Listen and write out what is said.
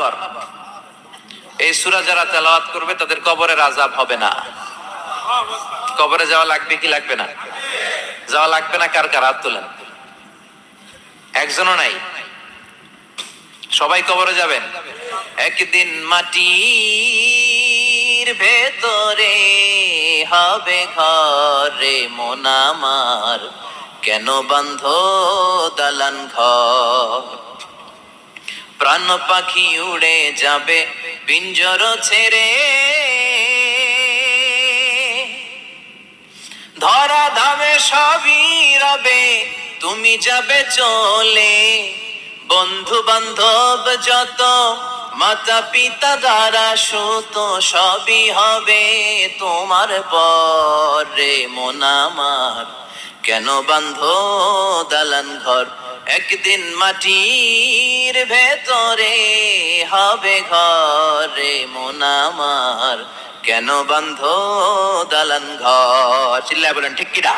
কবর। এই সূরা যারা তেলাওয়াত করবে তাদের কবরের আযাব হবে না। কবরে যাওয়া লাগবে কি লাগবে না? যাওয়া লাগবে না। কার কার হাত তোলেন? একজনও নাই। সবাই কবরে যাবেন। একদিন মাটির ভেতরে হবে ঘরে মন আমার, কেন বাঁধো দালান ঘর? প্রাণ পাখি উড়ে যাবে পিঞ্জর ছেড়ে, ধরা ধামে সবই রবে তুমি যাবে চলে। বন্ধু বান্ধব যত, মাতা পিতা দ্বারা সুত, সবই হবে তোমার পরে মন আমার, কেন বাঁধো দালান ঘর? একদিন মাটির ভেতরে হবে ঘরে মন আমার, কেন বাঁধো দালান ঘর? চিল্লায় বলেন ঠিক কিনা?